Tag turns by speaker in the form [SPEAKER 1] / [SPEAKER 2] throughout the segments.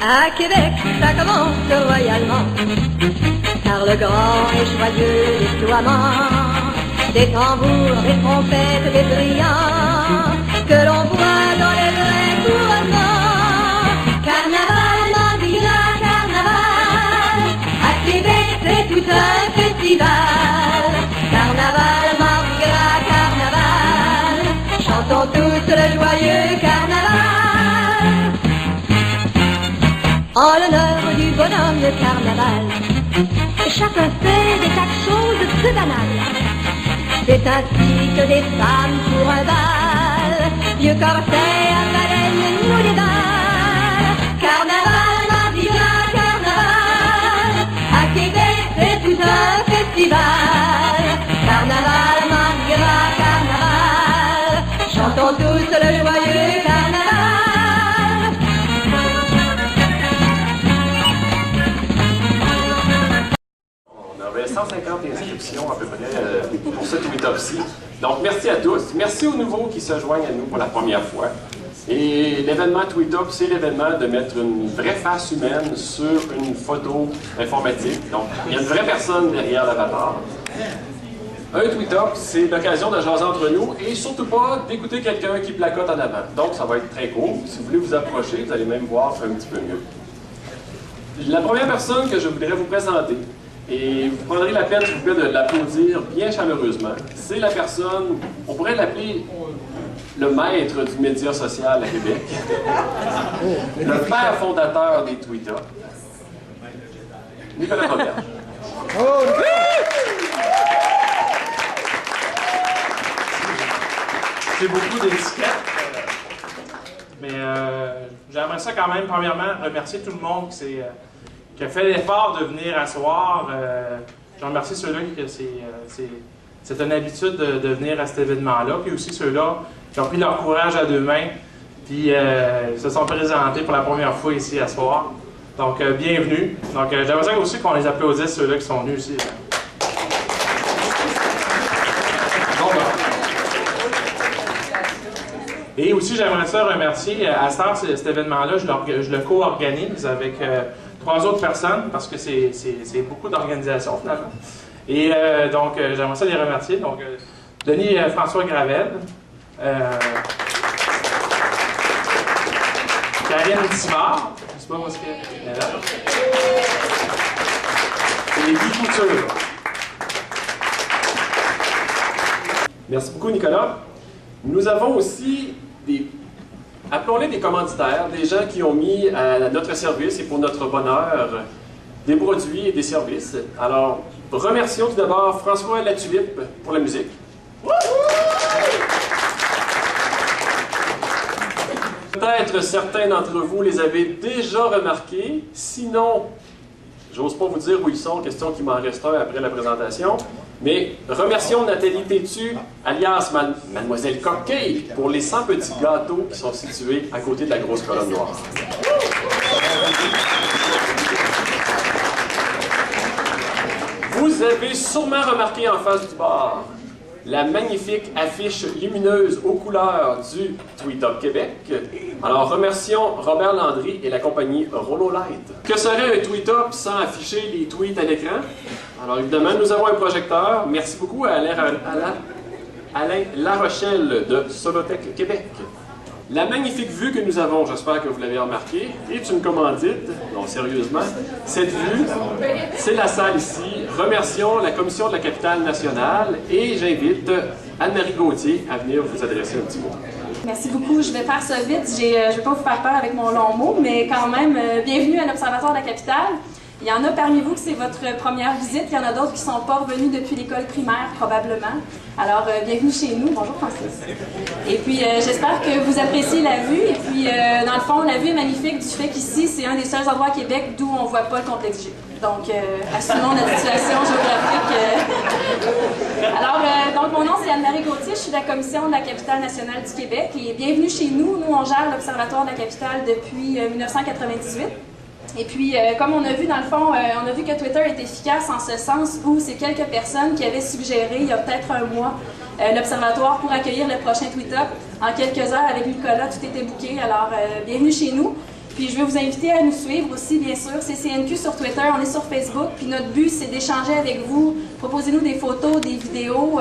[SPEAKER 1] À Québec, ça commence royalement, car le grand et joyeux déploiement des tambours, des trompettes, des brillants que l'on voit dans les vrais couronnements. Carnaval, Mardi Gras, carnaval, à Québec c'est tout un festival. Carnaval, Mardi Gras, carnaval, chantons tous le joyeux carnaval. En l'honneur du bonhomme de carnaval, chacun fait des tas de choses peu banales. C'est ainsi que des femmes pour un bal, vieux corset à baleine nous déballe. Carnaval, Mardi Gras, carnaval, à Québec c'est tout un festival. Carnaval, Mardi Gras, carnaval, chantons tous le joyeux carnaval.
[SPEAKER 2] On avait 150 inscriptions à peu près pour ce Tweetopsy. Donc merci à tous. Merci aux nouveaux qui se joignent à nous pour la première fois. Et l'événement Tweetop, c'est l'événement de mettre une vraie face humaine sur une photo informatique. Donc il y a une vraie personne derrière l'avatar. Un Tweetop, c'est l'occasion de jaser entre nous et surtout pas d'écouter quelqu'un qui placote en avant. Donc ça va être très court. Si vous voulez vous approcher, vous allez même voir un petit peu mieux. La première personne que je voudrais vous présenter, et vous prendrez la peine, s'il vous plaît, de l'applaudir bien chaleureusement. C'est la personne, on pourrait l'appeler le maître du média social à Québec, le père fondateur des Tweetop, Nicolas Robert.
[SPEAKER 3] C'est beaucoup d'étiquettes, mais j'aimerais ça quand même, premièrement, remercier tout le monde qui a fait l'effort de venir à soir. Je remercie ceux-là que c'est une habitude de venir à cet événement-là, puis aussi ceux-là qui ont pris leur courage à deux mains, puis se sont présentés pour la première fois ici à soir. Donc, bienvenue. Donc, j'aimerais ça aussi qu'on les applaudisse, ceux-là qui sont venus ici. Et aussi, j'aimerais ça remercier, à Star, cet événement-là, je le co-organise avec 3 autres personnes, parce que c'est beaucoup d'organisations, finalement. Et donc, j'aimerais ça les remercier. Donc, Denis François Gravel, Karine Simard, je sais pas moi ce qu'elle est là, et Guy Couture.
[SPEAKER 2] Merci beaucoup, Nicolas. Nous avons aussi appelons-les des commanditaires, des gens qui ont mis à notre service et pour notre bonheur des produits et des services. Alors, remercions tout d'abord François Latulippe pour la musique. Peut-être certains d'entre vous les avez déjà remarqués, sinon, j'ose pas vous dire où ils sont, question qu'il m'en reste un après la présentation. Mais remercions Nathalie Tétu, alias Mademoiselle Cupcake, pour les 100 petits gâteaux qui sont situés à côté de la grosse colonne noire. Vous avez sûrement remarqué en face du bar la magnifique affiche lumineuse aux couleurs du Tweetop Québec. Alors remercions Robert Landry et la compagnie Rololight. Que serait un Tweetop sans afficher les tweets à l'écran? Alors évidemment, nous avons un projecteur. Merci beaucoup à Alain Larochelle de Solotech Québec. La magnifique vue que nous avons, j'espère que vous l'avez remarqué, est une commandite. Non, sérieusement, cette vue, c'est la salle ici. Remercions la Commission de la Capitale nationale et j'invite Anne-Marie Gauthier à venir vous adresser un petit mot.
[SPEAKER 4] Merci beaucoup. Je vais faire ça vite. Je ne vais pas vous faire peur avec mon long mot, mais quand même, bienvenue à l'Observatoire de la Capitale. Il y en a parmi vous que c'est votre première visite. Il y en a d'autres qui ne sont pas revenus depuis l'école primaire, probablement. Alors, bienvenue chez nous. Bonjour, Francis. Et puis, j'espère que vous appréciez la vue. Et puis, dans le fond, la vue est magnifique du fait qu'ici, c'est un des seuls endroits à Québec d'où on ne voit pas le complexe G. Donc, assumons notre situation géographique. Donc, mon nom, c'est Anne-Marie Gauthier. Je suis de la Commission de la Capitale nationale du Québec. Et bienvenue chez nous. Nous, on gère l'Observatoire de la Capitale depuis 1998. Et puis, comme on a vu dans le fond, on a vu que Twitter est efficace en ce sens où c'est quelques personnes qui avaient suggéré, il y a peut-être un mois, l'Observatoire pour accueillir le prochain Tweet-Up. En quelques heures, avec Nicolas, tout était booké, alors bienvenue chez nous. Puis je veux vous inviter à nous suivre aussi, bien sûr. C'est CNQ sur Twitter, on est sur Facebook. Puis notre but, c'est d'échanger avec vous. Proposez-nous des photos, des vidéos,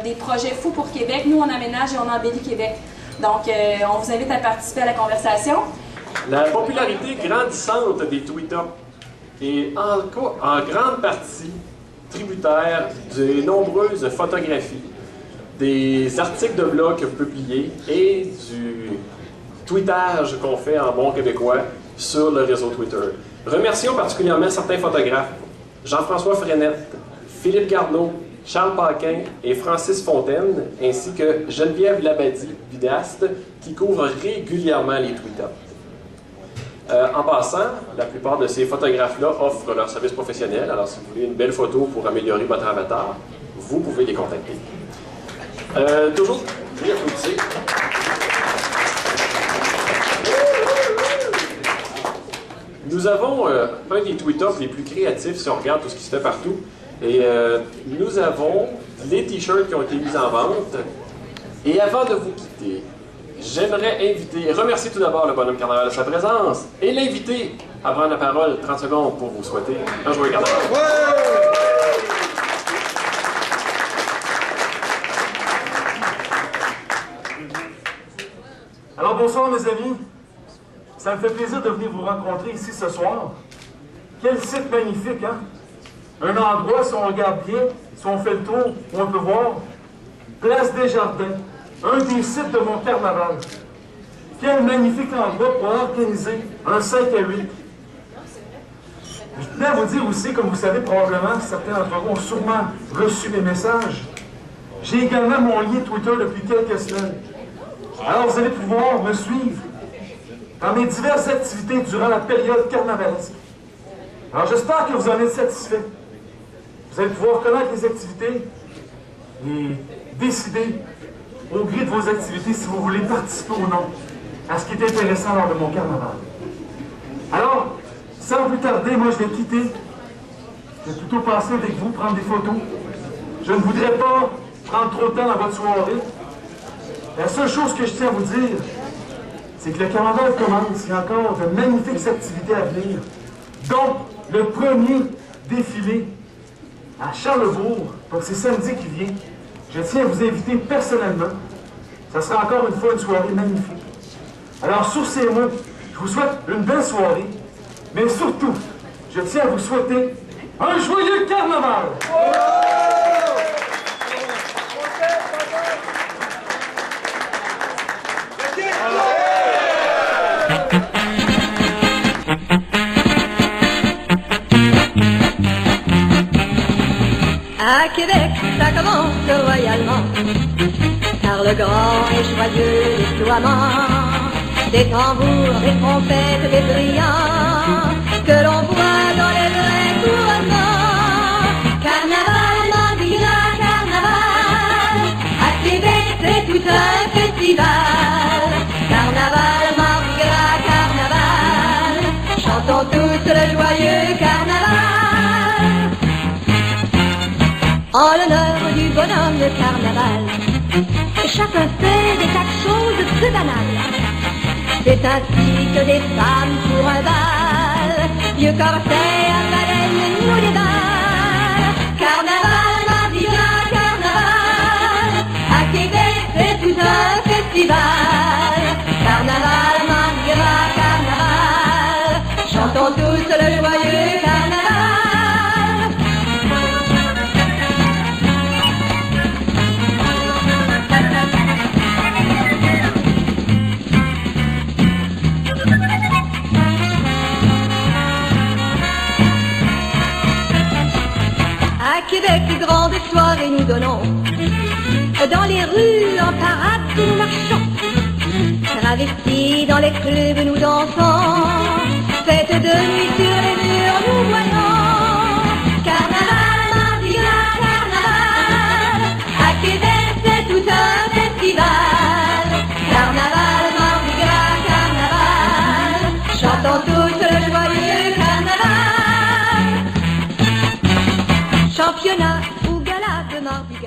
[SPEAKER 4] des projets fous pour Québec. Nous, on aménage et on embellit Québec. Donc, on vous invite à participer à la conversation.
[SPEAKER 2] La popularité grandissante des Tweet-Up est en grande partie tributaire des nombreuses photographies, des articles de blog publiés et du tweetage qu'on fait en bon québécois sur le réseau Twitter. Remercions particulièrement certains photographes, Jean-François Frenette, Philippe Garneau, Charles Paquin et Francis Fontaine, ainsi que Geneviève Labadie, vidéaste, qui couvre régulièrement les Tweet-Up. En passant, la plupart de ces photographes-là offrent leur service professionnel, alors si vous voulez une belle photo pour améliorer votre avatar, vous pouvez les contacter. Toujours, je vais applaudir. Nous avons un des Tweet-Up les plus créatifs si on regarde tout ce qui se fait partout. Et nous avons les t-shirts qui ont été mis en vente. Et avant de vous quitter, j'aimerais remercier tout d'abord le Bonhomme Carnaval de sa présence et l'inviter à prendre la parole 30 secondes pour vous souhaiter un joyeux carnaval.
[SPEAKER 5] Alors bonsoir mes amis, ça me fait plaisir de venir vous rencontrer ici ce soir. Quel site magnifique, hein? Un endroit, si on regarde bien, si on fait le tour, où on peut voir Place des Jardins, un des sites de mon carnaval. Quel magnifique endroit pour organiser un 5 à 8. Je tenais à vous dire aussi, comme vous savez probablement, certains d'entre vous ont sûrement reçu mes messages. J'ai également mon lien Twitter depuis quelques semaines. Alors vous allez pouvoir me suivre dans mes diverses activités durant la période carnavalesque. Alors j'espère que vous en êtes satisfaits. Vous allez pouvoir connaître les activités et décider au gré de vos activités si vous voulez participer ou non à ce qui est intéressant lors de mon carnaval. Alors, sans plus tarder, moi je vais quitter. Je vais plutôt passer avec vous, prendre des photos. Je ne voudrais pas prendre trop de temps dans votre soirée. La seule chose que je tiens à vous dire, c'est que le carnaval commence. Il y a encore de magnifiques activités à venir. Donc, le premier défilé à Charlesbourg, donc c'est samedi qui vient. Je tiens à vous inviter personnellement. Ça sera encore une fois une soirée magnifique. Alors, sur ces mots, je vous souhaite une belle soirée, mais surtout, je tiens à vous souhaiter un joyeux carnaval!
[SPEAKER 1] À Québec, ça commence royalement, car le grand et joyeux déploiement des tambours, des trompettes, des brillants que l'on voit dans les vrais couronnements. Carnaval, Mardi Gras, carnaval, à Québec c'est tout un festival. Carnaval, Mardi Gras, carnaval, chantons tous le joyeux carnaval. En l'honneur du bonhomme de carnaval, chacun fait des tas de choses peu banales. C'est ainsi que des femmes pour un bal, vieux corset à baleine, nous les balles. Carnaval, Mardi Gras, carnaval, à Québec c'est tout un festival. Carnaval, Mardi Gras, carnaval, chantons tous le joyeux carnaval. À Québec, de grandes soirées nous donnons. Dans les rues, en parade, nous marchons. Travestis dans les clubs, nous dansons. Fête de nuit sur les murs, nous voyons. Carnaval, Mardi Gras, carnaval, à Québec, c'est tout un festival. Carnaval, Mardi Gras, carnaval, chantons tous le joyeux Mardi Gras.